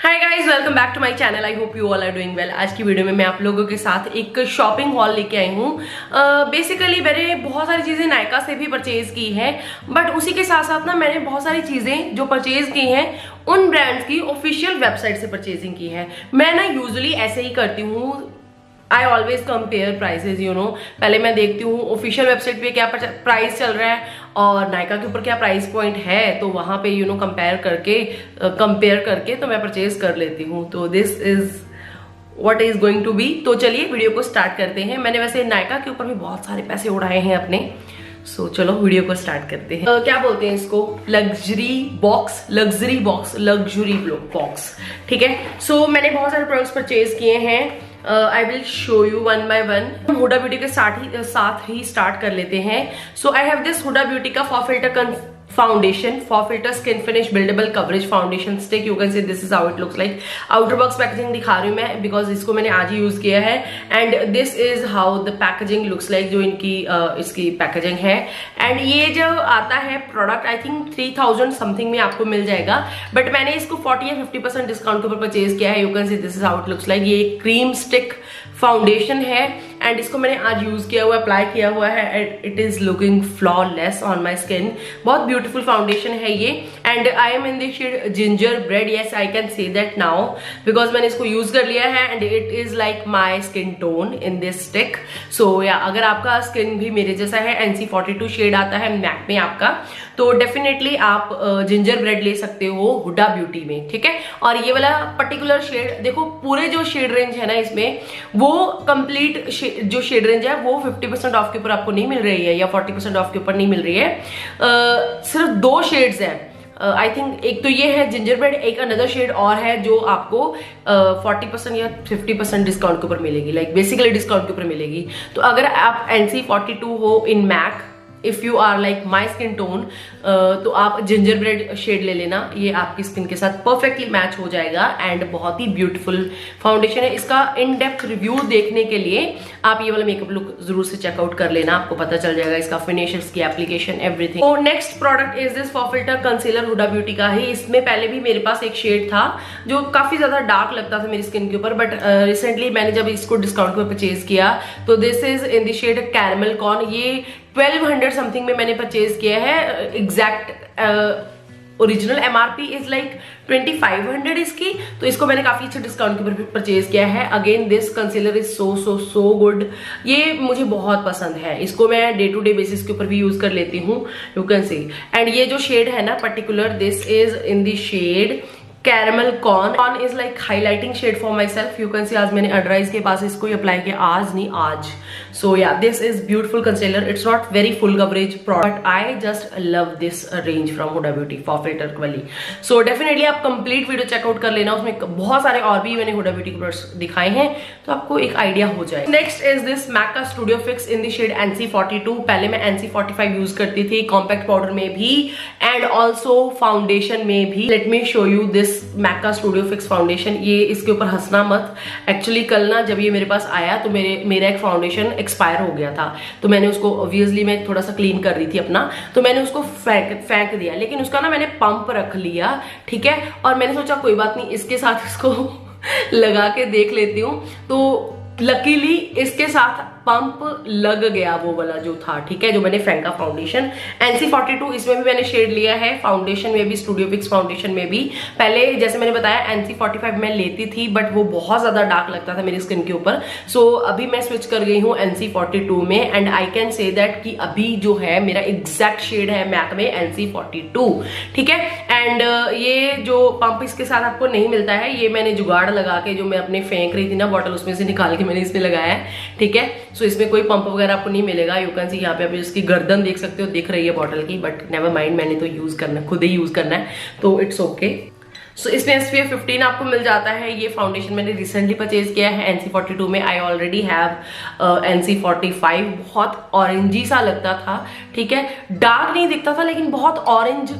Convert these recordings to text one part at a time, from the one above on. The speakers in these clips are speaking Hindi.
Hi guys, welcome back to my channel. I hope you all are doing well. आज की वीडियो में मैं आप लोगों के साथ एक शॉपिंग हॉल लेके आई हूँ। बेसिकली मैंने बहुत सारी चीजें नायका से भी परचेज की है, बट उसी के साथ साथ ना मैंने बहुत सारी चीजें जो परचेज की हैं उन ब्रांड्स की ऑफिशियल वेबसाइट से परचेजिंग की है। मैं ना यूजुअली ऐसे ही करती हूँ, आई ऑलवेज कंपेयर प्राइसेज, पहले मैं देखती हूँ ऑफिशियल वेबसाइट पे क्या प्राइस चल रहा है और नायका के ऊपर क्या प्राइस पॉइंट है, तो वहां पे कंपेयर करके तो मैं परचेज कर लेती हूँ। तो this is what is going to be. तो चलिए वीडियो को स्टार्ट करते हैं। मैंने वैसे नायका के ऊपर भी बहुत सारे पैसे उड़ाए हैं अपने, सो चलो वीडियो को स्टार्ट करते हैं। क्या बोलते हैं इसको, लग्जरी बॉक्स, ठीक है। सो मैंने बहुत सारे प्रोडक्ट्स परचेज किए हैं। I will show you one by one. हम हुडा ब्यूटी के साथ ही स्टार्ट कर लेते हैं। So I have this Huda Beauty का फॉर filter skin finish buildable coverage foundation stick. You can see this is how it looks like. Outer box packaging दिखा रही हूँ मैं, बिकॉज इसको मैंने आज ही यूज किया है। And this is how the packaging looks like, जो इनकी इसकी पैकेजिंग है। एंड ये जो आता है प्रोडक्ट, आई थिंक 3000 समथिंग में आपको मिल जाएगा, बट मैंने इसको 40 या 50% डिस्काउंट के ऊपर परचेज किया है। You can see this is how it looks like. ये क्रीम स्टिक फाउंडेशन है एंड इसको मैंने आज यूज किया हुआ, अप्लाई किया हुआ है and it is looking flawless on my skin. बहुत ब्यूटीफुल फाउंडेशन है ये। And I am in the shade gingerbread. Yes, I can say that now because मैंने इसको यूज कर लिया है and it is like my skin tone in this stick. So yeah अगर आपका स्किन भी मेरे जैसा है, NC42 शेड आता है मैक में आपका, तो डेफिनेटली आप जिंजर ब्रेड ले सकते हो हुडा ब्यूटी में, ठीक है। और ये वाला पर्टिकुलर शेड देखो, पूरे जो शेड रेंज है ना इसमें, वो कंप्लीट जो शेड रेंज है वो 50% ऑफ के ऊपर आपको नहीं मिल रही है या 40% ऑफ के ऊपर नहीं मिल रही है। सिर्फ 2 शेड्स हैं। आई थिंक एक तो ये है जिंजर ब्रेड, एक अनदर शेड और है जो आपको 40% या 50% डिस्काउंट के ऊपर मिलेगी, लाइक बेसिकली डिस्काउंट के ऊपर मिलेगी। तो अगर आप NC42 हो in MAC, if you are like my skin tone, तो आप जिंजर ब्रेड शेड ले लेना। ये आपकी स्किन के साथ परफेक्टली मैच हो जाएगा एंड बहुत ही ब्यूटीफुल फाउंडेशन है। इसका इन डेप्थ रिव्यू देखने के लिए आप ये वाला मेकअप लुक जरूर से चेकआउट कर लेना, आपको पता चल जाएगा इसका फिनिशर्स की एप्लीकेशन एवरीथिंग। तो नेक्स्ट प्रोडक्ट इज दिस फॉर फिल्टर कंसीलर हुडा ब्यूटी का ही। इसमें पहले भी मेरे पास एक शेड था जो काफी ज्यादा डार्क लगता था मेरी स्किन के ऊपर, बट रिसेंटली मैंने जब इसको डिस्काउंट में परचेज किया तो this is in the shade caramel corn. ये 1200 समथिंग में मैंने परचेज किया है। Exact original MRP is like 2500 इसकी, तो इसको मैंने काफी अच्छे डिस्काउंट के ऊपर परचेज किया है। Again this concealer is so good. ये मुझे बहुत पसंद है, इसको मैं डे टू डे बेसिस के ऊपर भी यूज कर लेती हूँ, यू कैन सी। एंड ये जो शेड है ना particular, this is in the shade caramel corn is like highlighting shade for myself. You can see आज मैंने अंडर के पास इसको अप्लाई किया, आज नहीं आज। So yeah this is beautiful concealer. It's not very full coverage product, I just love this range from Huda Beauty फॉर फिल्टर वाली। सो डेफिनेटली आप कंप्लीट वीडियो चेकआउट कर लेना, उसमें बहुत सारे और भी मैंने हुडा ब्यूटी के प्रोडक्ट्स दिखाए हैं, तो आपको एक आइडिया हो जाए। नेक्स्ट इज दिस मैक का studio fix in the shade NC42। पहले मैं NC45 यूज करती थी कॉम्पैक्ट पाउडर में भी एंड ऑल्सो फाउंडेशन में भी। Let me show you this MAC का स्टूडियो फिक्स फाउंडेशन। ये इसके ऊपर हंसना मत, एक्चुअली कल ना जब ये मेरे पास आया तो मेरा एक फाउंडेशन एक्सपायर हो गया था, तो मैंने उसको ऑब्वियसली मैं थोड़ा सा क्लीन कर रही थी अपना, तो मैंने उसको फेंक दिया। लेकिन उसका ना मैंने पंप रख लिया, ठीक है, और मैंने सोचा कोई बात नहीं, इसके साथ इसको लगा के देख लेती हूँ। तो लकीली इसके साथ पंप लग गया, वो वाला जो था, ठीक है, जो मैंने फेंका फाउंडेशन। NC42 इसमें भी मैंने शेड लिया है, फाउंडेशन में भी, स्टूडियो फिक्स फाउंडेशन में भी। पहले जैसे मैंने बताया NC45 मैं लेती थी, बट वो बहुत ज्यादा डार्क लगता था मेरी स्किन के ऊपर। सो अभी मैं स्विच कर गई हूँ NC42 में and I can say that कि अभी जो है मेरा एग्जैक्ट शेड है मैक में NC42, ठीक है। एंड ये जो पंप इसके साथ आपको नहीं मिलता है, ये मैंने जुगाड़ लगा के, जो मैं अपने फेंक रही थी ना बॉटल, उसमें से निकाल के मैंने इसमें लगाया है, ठीक है। सो इसमें कोई पंप वगैरह आपको नहीं मिलेगा। यू कैन सी यहाँ पे आप इसकी गर्दन देख सकते हो, दिख रही है बॉटल की, बट नेवर माइंड, मैंने तो यूज करना, खुद ही यूज करना है, तो इट्स ओके। सो इसमें SPF 15 आपको मिल जाता है। ये फाउंडेशन मैंने रिसेंटली परचेज किया है NC42 में। आई ऑलरेडी हैव NC45। बहुत ऑरेंजी सा लगता था, ठीक है, डार्क नहीं दिखता था लेकिन बहुत ऑरेंज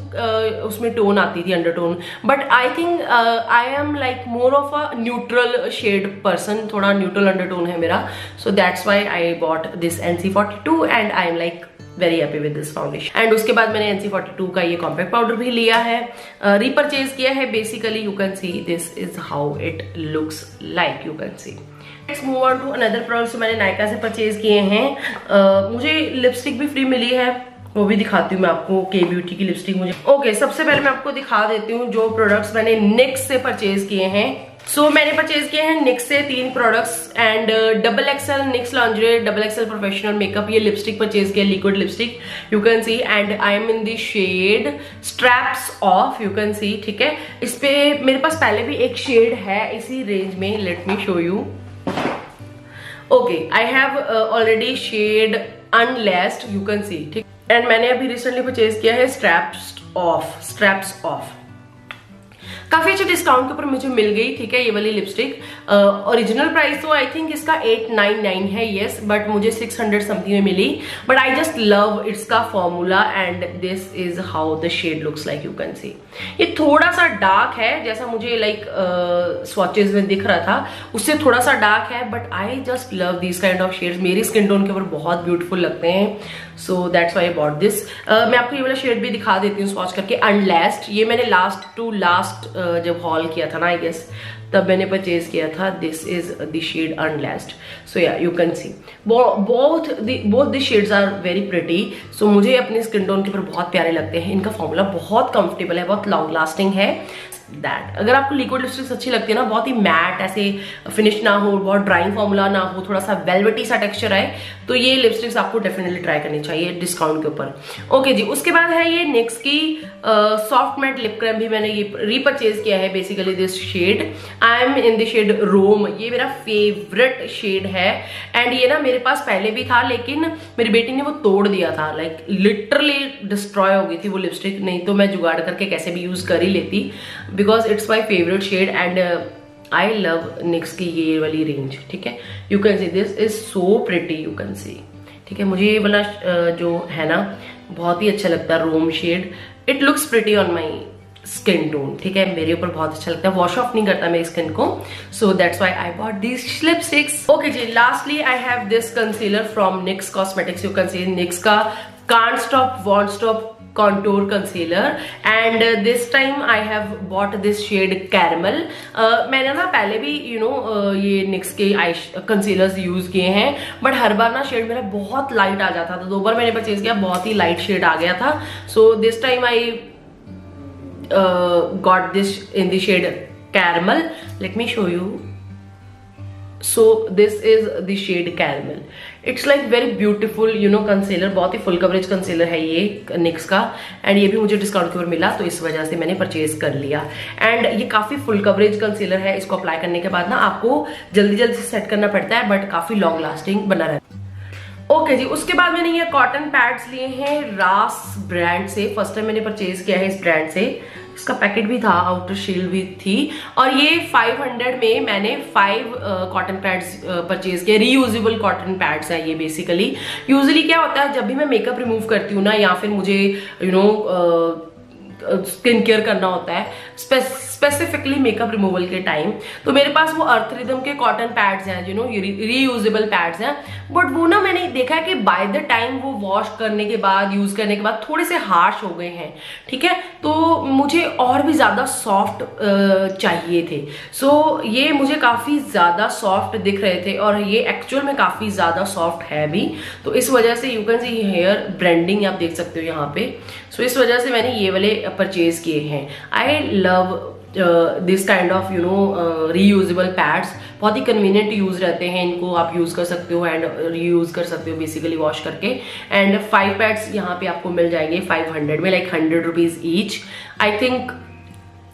उसमें टोन आती थी, undertone. But I think I am like more of a neutral shade person, थोड़ा न्यूट्रल अंडरटोन है मेरा, so that's why I bought this NC42 and I am like very happy with this foundation. And उसके बाद मैंने NC42 का ये कॉम्पैक्ट पाउडर भी लिया है, रीपरचेज किया है। Basically you can see this is how it looks like, you can see. Let's move on to another products मैंने नायका से परचेज किए हैं। मुझे लिपस्टिक भी फ्री मिली है, वो भी दिखाती हूँ मैं आपको। के ब्यूटी की लिपस्टिक मुझे ओके सबसे पहले मैं आपको दिखा देती हूँ जो प्रोडक्ट्स मैंने निक्स से परचेज किए हैं। मैंने परचेज किए हैं निक्स से 3 प्रोडक्ट्स एंड XXL निक्स लॉन्जरे, XXL प्रोफेशनल मेकअप। ये लिपस्टिक परचेज किया, liquid lipstick, you can see. And I am in the shade straps off, you can see, ठीक है। इस पे मेरे पास पहले भी एक शेड है इसी रेंज में, let me show you. Okay, I have already shade unlaced, you can see, ठीक। एंड मैंने अभी रिसेंटली परचेज किया है स्ट्रैप्स ऑफ। काफी अच्छे डिस्काउंट के ऊपर मुझे मिल गई, ठीक है, ये वाली लिपस्टिक। ओरिजिनल प्राइस तो आई थिंक इसका 899 है, यस, बट मुझे 600 समथिंग में मिली। But I just love its का formula and this is how the shade looks like, you can see. ये थोड़ा सा डार्क है, जैसा मुझे लाइक स्वॉचेज में दिख रहा था उससे थोड़ा सा डार्क है, but I just love this kind of shades. मेरी स्किन टोन के ऊपर बहुत ब्यूटीफुल लगते हैं, सो that's why I bought this. मैं आपको ये वाला शेड भी दिखा देती हूँ स्वॉच करके, अनलेस्ड। ये मैंने लास्ट जब हॉल किया था ना, आई गेस तब मैंने परचेज किया था। This is the shade unlaced, so yeah you can see both the shades are very pretty. So मुझे अपनी स्किन टोन के ऊपर बहुत प्यारे लगते हैं। इनका फॉर्मूला बहुत कंफर्टेबल है, बहुत लॉन्ग लास्टिंग है। दैट अगर आपको लिक्विड लिपस्टिक्स अच्छी लगती है ना, बहुत ही मैट ऐसे फिनिश ना हो, बहुत ड्राइंग फॉर्मूला ना हो, थोड़ा सा वेलवेटी सा टेक्सचर आए, तो ये लिपस्टिक्स आपको डेफिनेटली ट्राई करनी चाहिए डिस्काउंट के ऊपर। ओके जी, उसके बाद है ये निक्स की सॉफ्ट मैट लिप क्रीम, भी मैंने ये रीपरचेज किया है। Basically this shade I am in the shade Rome, ये मेरा फेवरेट शेड है। एंड ये ना मेरे पास पहले भी था, लेकिन मेरी बेटी ने वो तोड़ दिया था, लाइक लिटरली डिस्ट्रॉय हो गई थी वो लिपस्टिक। नहीं तो मैं जुगाड़ करके कैसे भी यूज कर ही लेती, because it's my favourite shade and I love NYX की ये वाली रेंज, ठीक है। You can see this is so pretty, you can see, ठीक है। मुझे ये वाला जो है ना बहुत ही अच्छा लगता है, Rome shade. It looks pretty on my skin tone, ठीक है, मेरे ऊपर बहुत अच्छा लगता है, वॉश ऑफ नहीं करता मेरी स्किन को, so that's why I bought this lipsticks. Okay जी, lastly I have this concealer from NYX cosmetics, you can see, NYX का can't stop won't stop contour concealer and this time I have bought this shade caramel। मैंने ना पहले भी ये NYX के आई कंसीलर्स यूज किए हैं, बट हर बार ना शेड मेरा बहुत लाइट आ जाता था। 2 बार मैंने परचेज किया, बहुत ही लाइट शेड आ गया था। So this time I got this in the shade caramel। Let me show you. So this is the shade caramel। It's like very beautiful concealer, बहुत ही फुल कवरेज कंसीलर है ये NYX का। एंड ये भी मुझे डिस्काउंट के ऊपर मिला, तो इस वजह से मैंने परचेज कर लिया। एंड ये काफी फुल कवरेज कंसीलर है, इसको अप्लाई करने के बाद ना आपको जल्दी जल्दी सेट करना पड़ता है, बट काफी लॉन्ग लास्टिंग बना रहता है। ओके जी, उसके बाद मैंने ये कॉटन पैड्स लिए हैं रास ब्रांड से। फर्स्ट टाइम मैंने परचेज किया है इस ब्रांड से। इसका पैकेट भी था, आउटर शील्ड भी थी, और ये 500 में मैंने 5 कॉटन पैड्स परचेज किए। रीयूजेबल कॉटन पैड्स है ये। बेसिकली यूजुअली क्या होता है, जब भी मैं मेकअप रिमूव करती हूँ ना, या फिर मुझे स्किन केयर करना होता है, स्पेसिफिकली मेकअप रिमूवल के टाइम, तो मेरे पास वो अर्थ रिदम के कॉटन पैड्स हैं, रीयूजेबल पैड्स हैं। बट वो ना मैंने देखा है कि बाय द टाइम वो वॉश करने के बाद, यूज करने के बाद थोड़े से हार्श हो गए हैं, ठीक है। तो मुझे और भी ज्यादा सॉफ्ट चाहिए थे। सो ये मुझे काफी ज्यादा सॉफ्ट दिख रहे थे, और ये एक्चुअल में काफी ज्यादा सॉफ्ट है भी। तो इस वजह से you can see hair branding आप देख सकते हो यहाँ पे। सो इस वजह से मैंने ये वाले परचेज किए हैं। आई love this kind of reusable pads. बहुत ही कन्वीनियंट यूज रहते हैं, इनको आप यूज कर सकते हो एंड रीयूज कर सकते हो बेसिकली वॉश करके। एंड 5 पैड्स यहाँ पे आपको मिल जाएंगे 500 में, like 100 rupees each. I think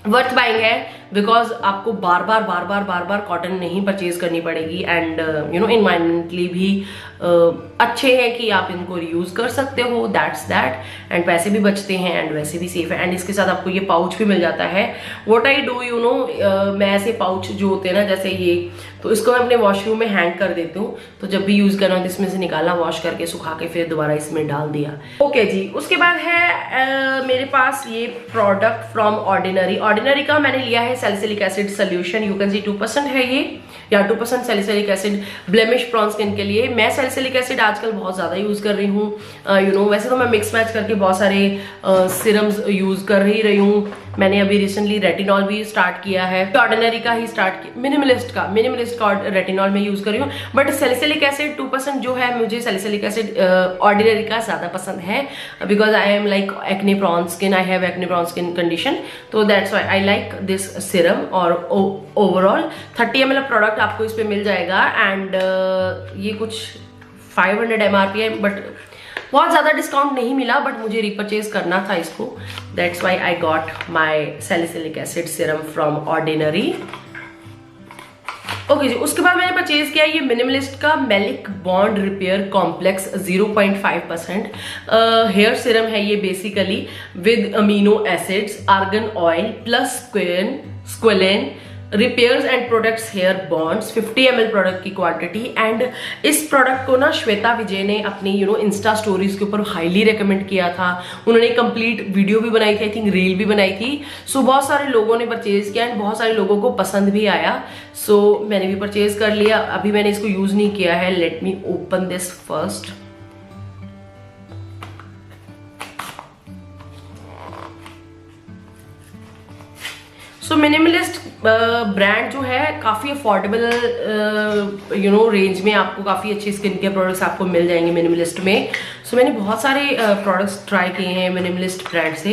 worth buying है, बिकॉज आपको बार बार कॉटन नहीं परचेज करनी पड़ेगी। एंड इन्वायरमेंटली भी अच्छे हैं कि आप इनको रीयूज कर सकते हो, दैट्स दैट। एंड पैसे भी बचते हैं एंड वैसे भी सेफ है। एंड इसके साथ आपको ये पाउच भी मिल जाता है। व्हाट आई डू मैं ऐसे पाउच जो होते हैं ना, जैसे ये, तो इसको मैं अपने वॉशरूम में हैंग कर देती हूँ। तो जब भी यूज करना हो, इसमें से निकाला, वॉश करके सुखा के फिर दोबारा इसमें डाल दिया। ओके जी, उसके बाद है मेरे पास ये प्रोडक्ट फ्रॉम ऑर्डिनरी। ऑर्डिनरी का मैंने लिया है salicylic acid solution, you can सी 2% है ये, या 2% salicylic acid blemish prawn skin के लिए। मैं सैलिसिलिक एसिड आजकल बहुत ज्यादा यूज कर रही हूँ, वैसे तो मैं मिक्स मैच करके बहुत सारे सिरम्स यूज कर ही रही हूँ। मैंने अभी रिसेंटली रेटिनॉल भी स्टार्ट किया है, ऑर्डिनरी का ही स्टार्ट किया, मिनिमलिस्ट का रेटिनॉल में यूज कर रही हूँ। बट सैलिसिलिक एसिड 2% जो है, मुझे सैलिसिलिक एसिड ऑर्डिनरी का ज्यादा पसंद है, because I am like acne prone skin, I have acne prone skin condition, तो that's why I like this serum. और ओवरऑल 30 ml प्रोडक्ट आपको इस पे मिल जाएगा, एंड ये कुछ 500 MRP है, बट बहुत ज्यादा डिस्काउंट नहीं मिला, बट मुझे रिपर्चेज करना था इसको, that's why I got my salicylic acid serum from Ordinary. Okay जी, उसके बाद मैंने परचेज किया ये मिनिमलिस्ट का malic bond repair complex 0.5% hair serum है ये, basically with amino acids, argan oil plus squalane, repairs and products hair bonds, 50 ml product की क्वांटिटी। एंड इस प्रोडक्ट को ना श्वेता विजय ने अपनी इंस्टा स्टोरीज के ऊपर हाईली रेकमेंड किया था, उन्होंने कंप्लीट वीडियो भी बनाई थी, आई थिंक रील भी बनाई थी। सो बहुत सारे लोगों ने परचेज किया एंड बहुत सारे लोगों को पसंद भी आया, सो मैंने भी परचेज कर लिया। अभी मैंने इसको यूज नहीं किया है, let me open this first. So minimalist brand जो है काफी अफोर्डेबल रेंज में आपको काफी अच्छी स्किन केयर प्रोडक्ट्स आपको मिल जाएंगे मिनिमलिस्ट में। सो मैंने बहुत सारे प्रोडक्ट्स ट्राई किए हैं मिनिमलिस्ट ब्रांड से,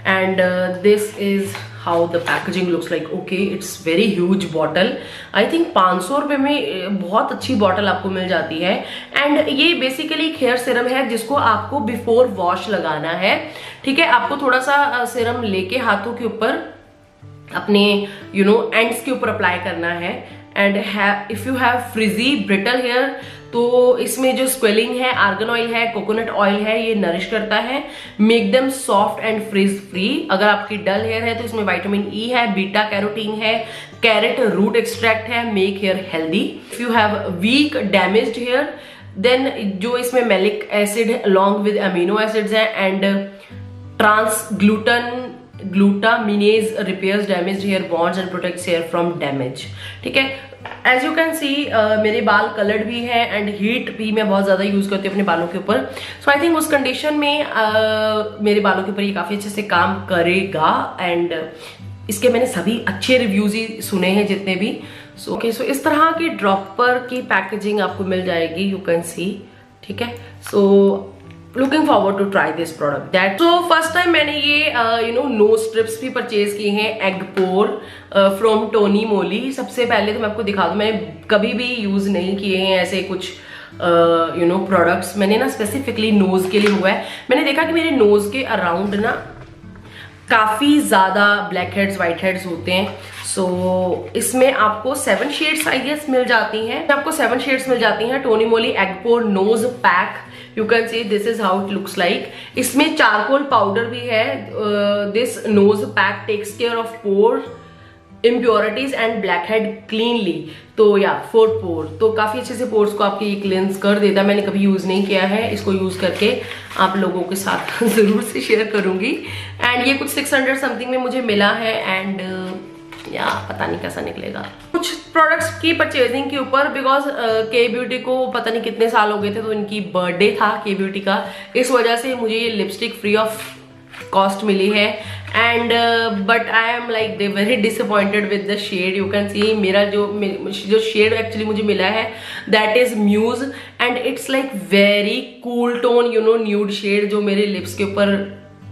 and this is how the packaging looks like. Okay, it's very huge bottle, I think 500 रुपए में बहुत अच्छी बॉटल आपको मिल जाती है। एंड ये बेसिकली एक हेयर सीरम है जिसको आपको बिफोर वॉश लगाना है, ठीक है। आपको थोड़ा सा सीरम लेके हाथों के ऊपर अपने एंड्स के ऊपर अप्लाई करना है। And if you have frizzy brittle hair, तो इसमें जो स्क्वेलिंग है, आर्गन ऑयल है, कोकोनट ऑयल है, ये नरिश करता है, make them soft and frizz free. अगर आपकी डल हेयर है तो इसमें विटामिन ई है, बीटा कैरोटीन है, कैरेट रूट एक्सट्रैक्ट है, make hair healthy. If you have weak damaged hair, then जो इसमें malic acid along with amino acids है, and trans glutaminase repairs damaged hair bonds and protects hair from damage, ठीक है। एज यू कैन सी मेरे बाल कलर्ड भी है एंड हीट भी मैं बहुत ज्यादा यूज करती हूँ अपने बालों के ऊपर, सो आई थिंक उस कंडीशन में मेरे बालों के ऊपर ये काफी अच्छे से काम करेगा। एंड इसके मैंने सभी अच्छे रिव्यूज ही सुने हैं जितने भी। सो ओके, सो इस तरह की ड्रॉपर की पैकेजिंग आपको मिल जाएगी, यू कैन सी, ठीक है। So looking forward to try this product that. So first time मैंने ये नोज स्ट्रिप्स भी परचेज किए हैं, egg pore from Tony Moly. सबसे पहले तो मैं आपको दिखा दूं, मैंने कभी भी यूज नहीं किए हैं ऐसे कुछ प्रोडक्ट्स। मैंने ना स्पेसिफिकली नोज के लिए हुआ है, मैंने देखा कि मेरे नोज के अराउंड ना काफी ज्यादा ब्लैक हेड्स, व्हाइट हेड्स होते हैं। सो इसमें आपको 7 शेड्स आई गेस मिल जाती हैं, आपको 7 शेड्स मिल जाती हैं। Tony Moly egg pore nose pack, you can see this is how it looks like. इसमें चारकोल पाउडर भी है। This nose pack takes care of pore impurities and black head cleanly, तो या फोर पोर, तो काफी अच्छे से पोर्स को आपके ये क्लींस कर देता है। मैंने कभी यूज नहीं किया है, इसको यूज करके आप लोगों के साथ जरूर से शेयर करूंगी। एंड ये कुछ 600 समथिंग में मुझे मिला है, एंड या पता नहीं कैसा निकलेगा। कुछ प्रोडक्ट्स की परचेजिंग के ऊपर, बिकॉज के ब्यूटी को पता नहीं कितने साल हो गए थे, तो इनकी बर्थडे था के ब्यूटी का, इस वजह से मुझे ये लिपस्टिक फ्री ऑफ कॉस्ट मिली है। And but I am like they very disappointed with the shade, you can see मेरा जो शेड एक्चुअली मुझे मिला है that is muse, and it's like very cool tone, nude shade, जो मेरे लिप्स के ऊपर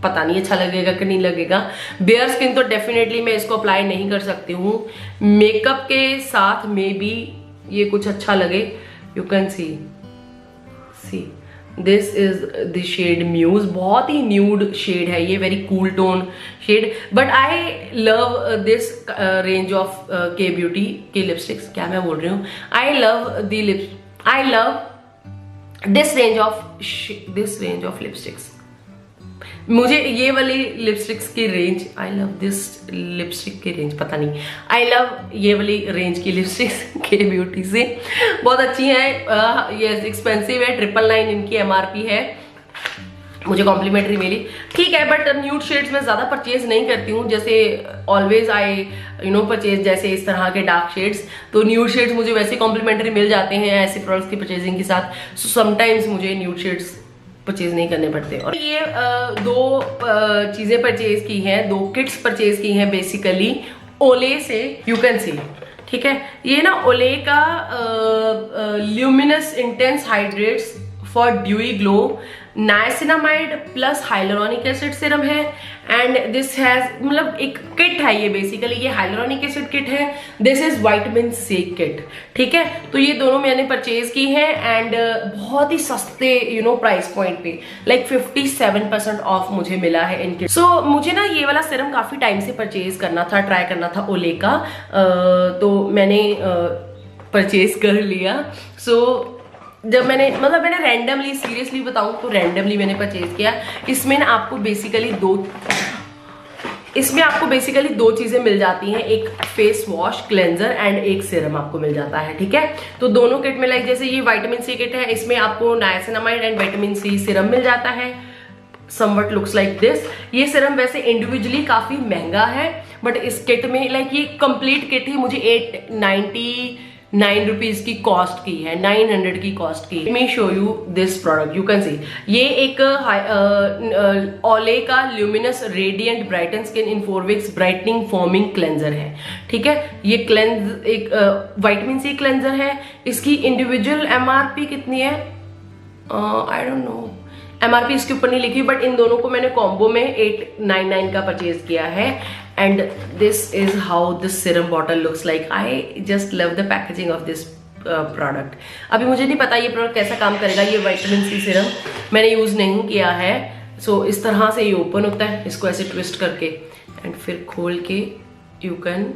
पता नहीं अच्छा लगेगा कि नहीं लगेगा। बेयर स्किन तो डेफिनेटली मैं इसको अप्लाई नहीं कर सकती हूँ, मेकअप के साथ मे बी ये कुछ अच्छा लगे। You can see this is the shade muse, बहुत ही न्यूड शेड है ये, very cool tone shade. But I love this range of K beauty के लिपस्टिक्स, क्या मैं बोल रही हूँ, I love this range of lipsticks. मुझे ये वाली लिपस्टिक्स की range, I love this lipstick की रेंज, पता नहीं, आई लव ये वाली रेंज की लिपस्टिक्स के ब्यूटी से, बहुत अच्छी है। ये एक्सपेंसिव है, 999 इनकी MRP है। मुझे कॉम्प्लीमेंट्री मिली, ठीक है। बट न्यूड शेड्स में ज़्यादा परचेज नहीं करती हूँ, जैसे ऑलवेज आई परचेज जैसे इस तरह के डार्क शेड्स, तो न्यूड शेड्स मुझे वैसे कॉम्प्लीमेंट्री मिल जाते हैं ऐसे प्रोडक्ट्स की परचेजिंग के साथ। सो समटाइम्स मुझे न्यूड शेड्स परचेज नहीं करने पड़ते। और ये दो चीज़ें परचेज की हैं, दो किट्स परचेज की हैं बेसिकली ओले से, यू कैन सी, ठीक है। ये ना ओले का luminous intense hydrates for dewy glow niacinamide plus hyaluronic acid serum है, एंड दिस हैज, मतलब एक किट है ये बेसिकली, ये हाइलुरोनिक एसिड किट है, this is vitamin C kit, ठीक है। तो ये दोनों मैंने परचेज की हैं एंड बहुत ही सस्ते प्राइस पॉइंट पे, लाइक 57% ऑफ मुझे मिला है इनके। सो मुझे ना ये वाला सिरम काफी टाइम से परचेज करना था, ट्राई करना था ओले का, तो मैंने परचेज कर लिया। सो जब मैंने रैंडमली, सीरियसली बताऊं तो रैंडमली मैंने परचेज किया। इसमें ना आपको बेसिकली दो चीजें मिल जाती हैं, एक फेस वॉश क्लेंजर एंड एक सिरम आपको मिल जाता है, ठीक है। तो दोनों किट में, लाइक जैसे ये विटामिन सी किट है, इसमें आपको niacinamide and vitamin C serum मिल जाता है, समवट लुक्स लाइक दिस। ये सिरम वैसे इंडिविजुअली काफी महंगा है, बट इस किट में, लाइक ये कंप्लीट किट ही मुझे 899 रुपीज की कॉस्ट की है, 900 की कॉस्ट की। Me show you this product, you can see. ये एक ओले का luminous radiant brighten skin in 4 weeks brightening foaming cleanser है, ठीक है। ये क्लेंज एक विटामिन सी क्लेंजर है। इसकी इंडिविजुअल एमआरपी कितनी है आई डोंट नो, एमआरपी इसके ऊपर नहीं लिखी, बट इन दोनों को मैंने कॉम्बो में 899 का परचेज किया है। And this is how this Siram bottle looks like. I just love the packaging of this product. अभी मुझे नहीं पता ये प्रोडक्ट कैसा काम करेगा, ये विटामिन सी सिरम मैंने यूज नहीं किया है। सो इस तरह से ये ओपन होता है, इसको ऐसे ट्विस्ट करके एंड फिर खोल के you can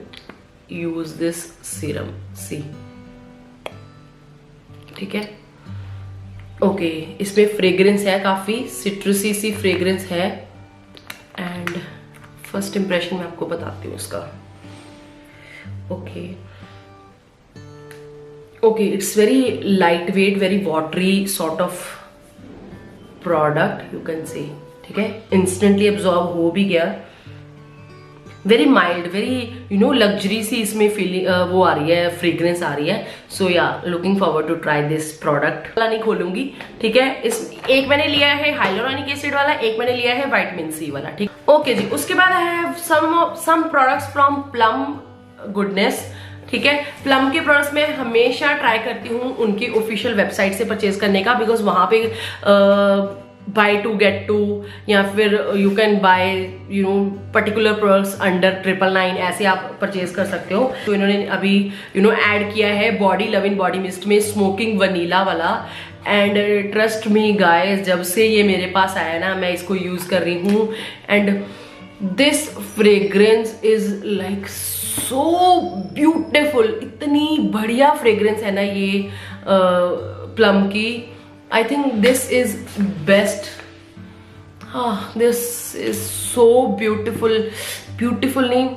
use this serum, see, ठीक है। ओके, इसमें फ्रेग्रेंस है, काफी सिट्रसी सी फ्रेग्रेंस है, एंड फर्स्ट इंप्रेशन मैं आपको बताती हूँ इसका। Okay, it's very lightweight, very watery sort of product, you can see, ठीक है। इंस्टेंटली एब्जॉर्ब हो भी गया, वेरी माइल्ड, वेरी लग्जरी सी इसमें फीलिंग वो आ रही है, फ्रेग्रेंस आ रही है। So yeah looking forward to try this product. वाला नहीं खोलूंगी, ठीक है। एक मैंने लिया है हाइलुरोनिक एसिड वाला, एक मैंने लिया है विटामिन सी वाला, ठीक। ओके जी, उसके बाद I have some products from Plum Goodness, ठीक है। प्लम के प्रोडक्ट्स में हमेशा ट्राई करती हूँ उनकी ऑफिशियल वेबसाइट से परचेज करने का, बिकॉज वहां पे बाय टू गेट टू, या फिर you can buy particular products under 999, ऐसे आप परचेज कर सकते हो। तो इन्होंने अभी ऐड किया है बॉडी लविन बॉडी मिस्ट में स्मोकिंग वनीला वाला, एंड ट्रस्ट मी गाइस, जब से ये मेरे पास आया ना, मैं इसको यूज कर रही हूँ, and this fragrance is like so beautiful. इतनी बढ़िया फ्रेग्रेंस है ना ये प्लम की। I think this is best. This is so beautiful. Beautiful नहीं,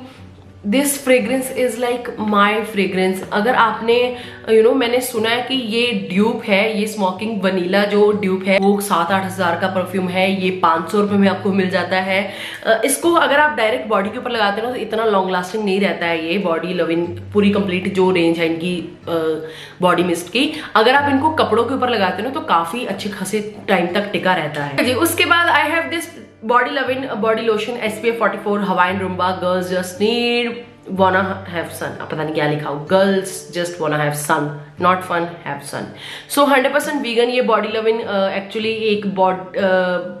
this fragrance is like my fragrance. अगर आपने मैंने सुना है कि ये ड्यूप है, ये स्मोकिंग वनीला जो ड्यूप है वो 7-8 हज़ार का परफ्यूम है, ये 500 रुपये में आपको मिल जाता है। इसको अगर आप डायरेक्ट बॉडी के ऊपर लगाते हो तो इतना लॉन्ग लास्टिंग नहीं रहता है ये बॉडी लविन पूरी कंप्लीट जो रेंज है इनकी बॉडी मिस्ट की। अगर आप इनको कपड़ों के ऊपर लगाते हो तो काफी अच्छे खासे टाइम तक टिका रहता है जी। उसके बाद I have this body lovin body lotion SPF 44 Hawaiian rumba girls just need wanna have sun, पता नहीं क्या लिखा हो, girls just wanna have sun, not fun, have sun. So 100% vegan ये बॉडी लविन एक्चुअली एक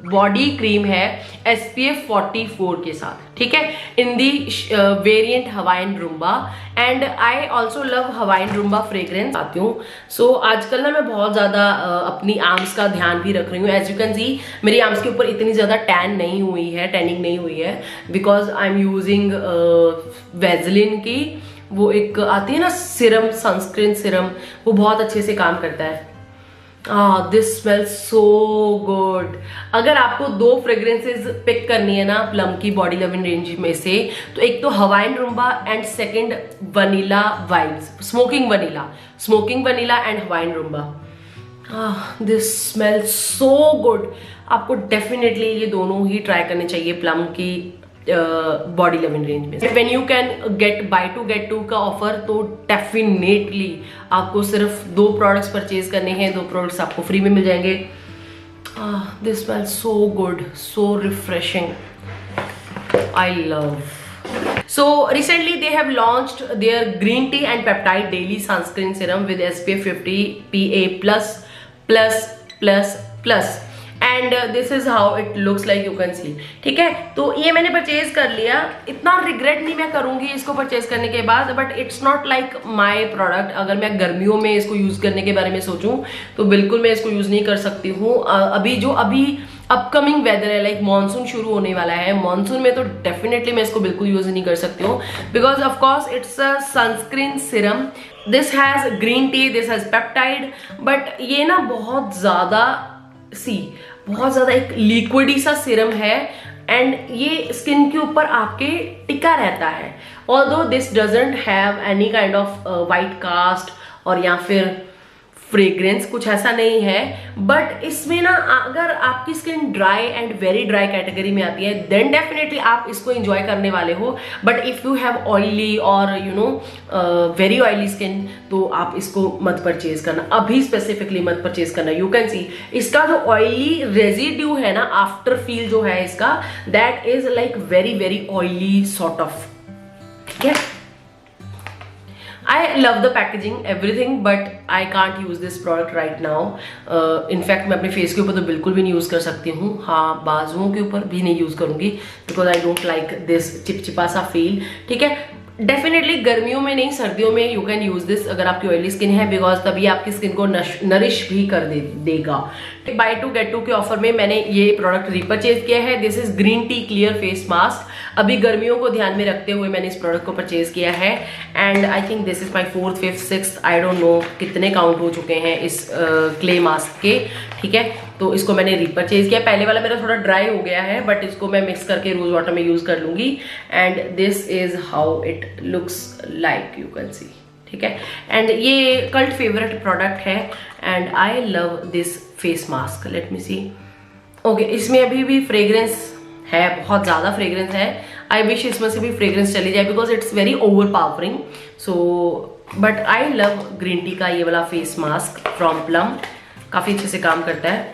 बॉडी क्रीम है SPF 44 के साथ, ठीक है, in the variant Hawaiian rumba, and I also love Hawaiian rumba fragrance आती हूँ। सो आजकल ना मैं बहुत ज्यादा अपनी आर्म्स का ध्यान भी रख रही हूँ। एज यू कैन सी मेरी आर्म्स के ऊपर इतनी ज्यादा टैनिंग नहीं हुई है because I am using Vaseline की वो एक आती है ना सिरम, सनस्क्रीन सिरम, वो बहुत अच्छे से काम करता है। This smells so good. अगर आपको 2 फ्रेग्रेंसेस पिक करनी है ना प्लम की बॉडी लविन रेंज में से, तो एक तो Hawaiian rumba and second vanilla vibes, smoking vanilla and Hawaiian rumba. This smell so good. आपको डेफिनेटली ये दोनों ही ट्राई करने चाहिए प्लम की बॉडी लविंग रेंज में। When you can get buy two get two का ऑफर, तो डेफिनेटली आपको सिर्फ 2 प्रोडक्ट्स परचेज करने हैं, 2 प्रोडक्ट्स आपको फ्री में मिल जाएंगे। This smell so good, so refreshing, I love. So recently they have launched their green tea and peptide daily sunscreen serum with SPF 50 PA++++ and this is how it looks like, you can see। ठीक है, तो ये मैंने परचेज कर लिया। इतना रिग्रेट नहीं मैं करूंगी इसको परचेज करने के बाद, but it's not like my product. अगर मैं गर्मियों में इसको यूज करने के बारे में सोचूं तो बिल्कुल मैं इसको यूज नहीं कर सकती हूँ। अभी अपकमिंग वेदर है, लाइक मॉनसून शुरू होने वाला है, मॉनसून में तो डेफिनेटली मैं इसको बिल्कुल यूज नहीं कर सकती हूँ, because of course it's a sunscreen Siram. This has green tea, this has peptide, but ये ना बहुत ज्यादा एक लिक्विडी सा सिरम है एंड ये स्किन के ऊपर आपके टिका रहता है। Although this doesn't have any kind of white cast और या फिर फ्रेग्रेंस, कुछ ऐसा नहीं है, बट इसमें ना अगर आपकी skin dry and very dry category में आती है देन डेफिनेटली आप इसको एंजॉय करने वाले हो। But if you have oily और वेरी ऑयली स्किन, तो आप इसको मत परचेज करना, अभी स्पेसिफिकली मत परचेज करना। यू कैन सी इसका जो ऑयली रेजिड्यू है ना, आफ्टर फील जो है इसका, that is like very very oily sort of. ठीक है, I love the packaging, everything, but I can't use this product right now. In fact, मैं अपने फेस के ऊपर तो बिल्कुल भी नहीं यूज कर सकती हूँ। हाँ, बाजुओं के ऊपर भी नहीं यूज करूंगी, because I don't like this चिपचिपा सा फील। ठीक है, डेफिनेटली गर्मियों में नहीं, सर्दियों में यू कैन यूज दिस अगर आपकी ऑयली स्किन है, बिकॉज तभी आपकी स्किन को नरिश भी कर देगा। बाय टू गेट टू के ऑफर में मैंने ये प्रोडक्ट रीपरचेज किया है। This is green tea clear face mask. अभी गर्मियों को ध्यान में रखते हुए मैंने इस प्रोडक्ट को परचेज किया है and I think this is my 4th 5th 6th, I don't know कितने काउंट हो चुके हैं इस क्ले मास्क के। ठीक है, तो इसको मैंने रीपरचेज किया। पहले वाला मेरा थोड़ा ड्राई हो गया है, बट इसको मैं मिक्स करके रोज वाटर में यूज कर लूंगी and this is how it looks like, you can see. ठीक है, एंड ये कल्ट फेवरेट प्रोडक्ट है and I love this face mask. Let me see. Okay, इसमें अभी भी फ्रेग्रेंस है, बहुत ज्यादा फ्रेग्रेंस है। आई विश इसमें से भी फ्रेग्रेंस चली जाए, because it's very over powering. So but I love green tea का ये वाला फेस मास्क फ्रॉम प्लम, काफी अच्छे से काम करता है,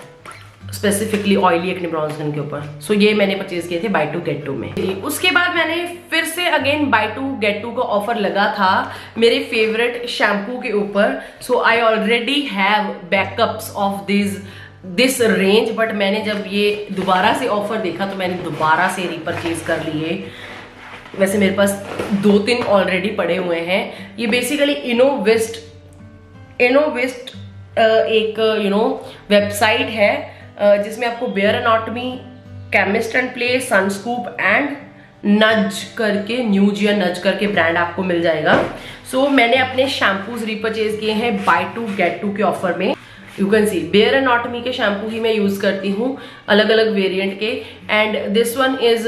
specifically oily acne brown skin के ऊपर। सो ये मैंने परचेज किए थे बाय टू गेट टू में। उसके बाद मैंने फिर से again buy two get two का ऑफर लगा था मेरे फेवरेट शैम्पू के ऊपर। So I already have backups of this range, but मैंने जब ये दोबारा से ऑफर देखा तो मैंने दोबारा से रीपरचेज कर लिए। वैसे मेरे पास 2-3 ऑलरेडी पड़े हुए हैं। ये बेसिकली इनोविस्ट एक वेबसाइट है जिसमें आपको Bare Anatomy, Chemist and Play, Sunscoop and Nudge करके, न्यूज या नज करके ब्रांड आपको मिल जाएगा। सो मैंने अपने शैम्पूज रीपरचेज किए हैं बाय टू गेट टू के ऑफर में। You can see Bare Anatomy के शैम्पू ही मैं यूज करती हूँ, अलग अलग वेरिएंट के, and this one is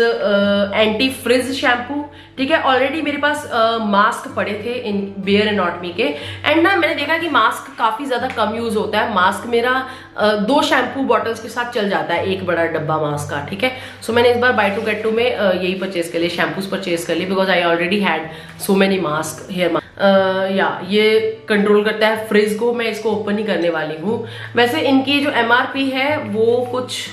anti frizz shampoo. ठीक है, ऑलरेडी मेरे पास मास्क पड़े थे इन बेयर एनाटॉमी के, एंड ना मैंने देखा कि मास्क काफी ज्यादा कम यूज होता है। मास्क मेरा 2 शैम्पू बॉटल्स के साथ चल जाता है, एक बड़ा डब्बा मास्क का। ठीक है, सो मैंने इस बार बाय टू गेट टू में यही परचेज कर लिए, शैम्पूज परचेज कर लिए, because I already had so many mask, hair mask. ये कंट्रोल करता है फ्रिज को, मैं इसको ओपन ही करने वाली हूँ। वैसे इनकी जो MRP है वो कुछ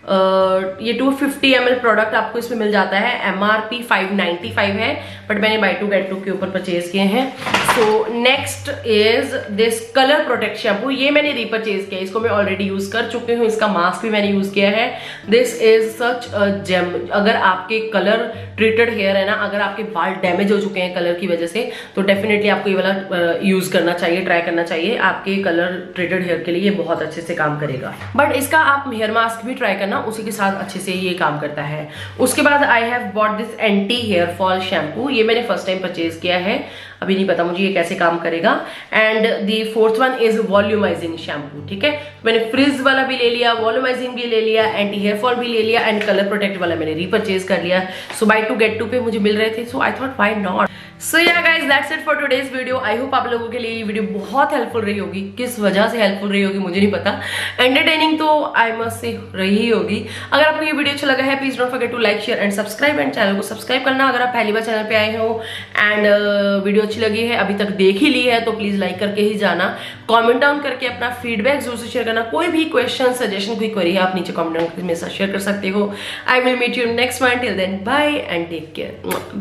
ये 250 ml प्रोडक्ट आपको इसमें मिल जाता है, MRP 595 है, बट मैंने बाय टू गेट टू के ऊपर परचेज किए हैं। So next is this colour protect shampoo. ये मैंने रीपरचेज किया, इसको मैं ऑलरेडी यूज कर चुकी हूँ, इसका मास्क भी मैंने यूज किया है। This is such a gem. अगर आपके कलर ट्रीटेड हेयर है ना, अगर आपके बाल डैमेज हो चुके हैं कलर की वजह से, तो डेफिनेटली आपको ये वाला यूज करना चाहिए, ट्राई करना चाहिए। आपके कलर ट्रीटेड हेयर के लिए ये बहुत अच्छे से काम करेगा। बट इसका आप हेयर मास्क भी ट्राई करना, उसी के साथ अच्छे से ये काम करता है। उसके बाद I have bought this anti hair fall shampoo. ये मैंने फर्स्ट टाइम परचेज किया है, अभी नहीं पता मुझे ये कैसे काम करेगा। And the 4th one is volumising shampoo. ठीक है, मैंने फ्रिज वाला भी ले लिया, वॉल्यूमाइजिंग भी ले लिया, एंटी हेयर फॉल भी ले लिया, एंड कलर प्रोटेक्ट वाला मैंने रीपरचेज कर लिया। सो बाय टू गेट टू पे मुझे मिल रहे थे, सो I thought why not. So yeah guys that's it for today's video. I hope आप लोगों के लिए ये वीडियो बहुत हेल्पफुल रही होगी। किस वजह से हेल्पफुल रही होगी मुझे नहीं पता, एंटरटेनिंग तो आई मस्ट से रही होगी। अगर आपको ये वीडियो अच्छा लगा है please don't forget to like share and subscribe, and channel को सब्सक्राइब करना अगर आप पहली बार चैनल पे आए हो एंड वीडियो अच्छी लगी है, अभी तक देख ही ली है तो प्लीज लाइक करके ही जाना। कॉमेंट डाउन करके अपना फीडबैक जरूर से शेयर करना। कोई भी क्वेश्चन सजेशन कोई क्वेरी है आप नीचे कॉमेंट डाउन करके मेरे साथ शेयर कर सकते हो। I will meet you next one, till then bye and take care.